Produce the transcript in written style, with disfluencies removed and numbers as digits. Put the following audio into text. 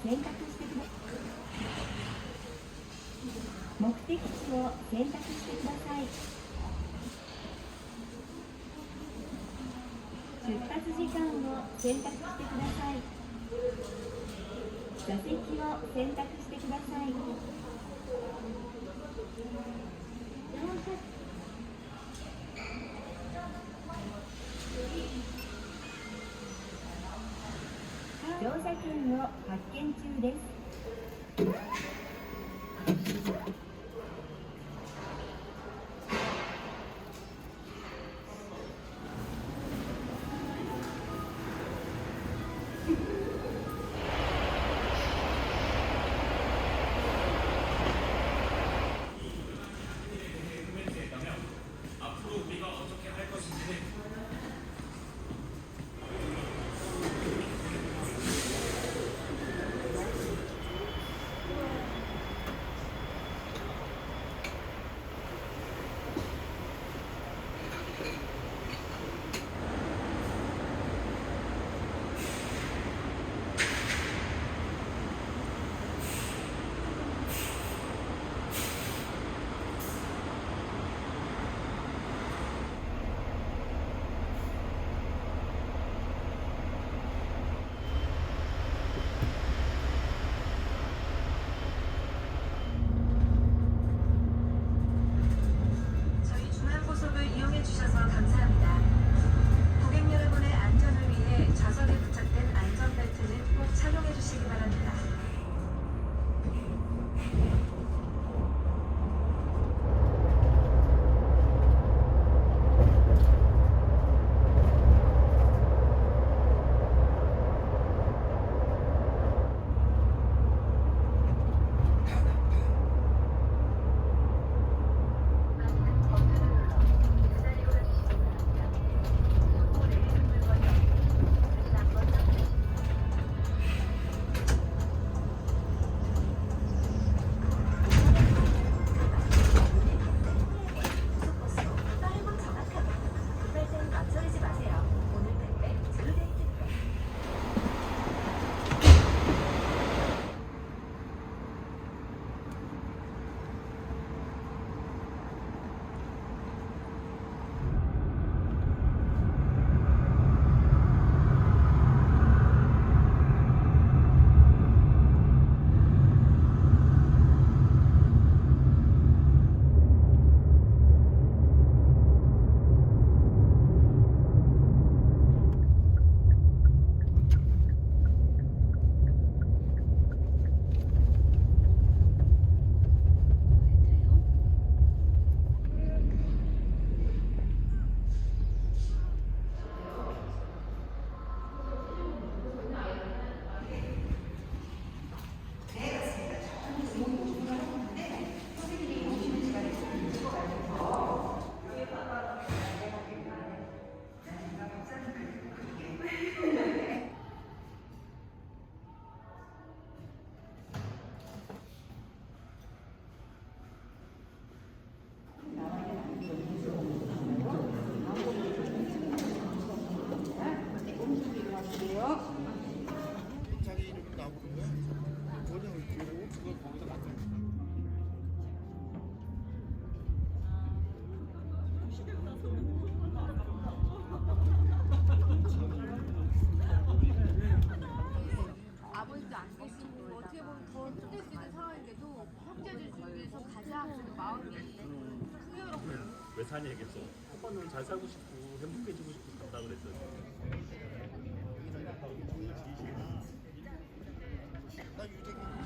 選択してください。目的地を選択してください。出発時間を選択してください。座席を選択してください。乗車券を発券中です。아버지도 안 계시고 어떻게 보면 더 힘들 수 있는 상황인데도 형제들 중에서 가장 마음이 풍요롭고 왜 사냐 얘기했어. 오빠는 잘 살고 싶고 행복해지고 싶고 산다 그랬어. 나 유재기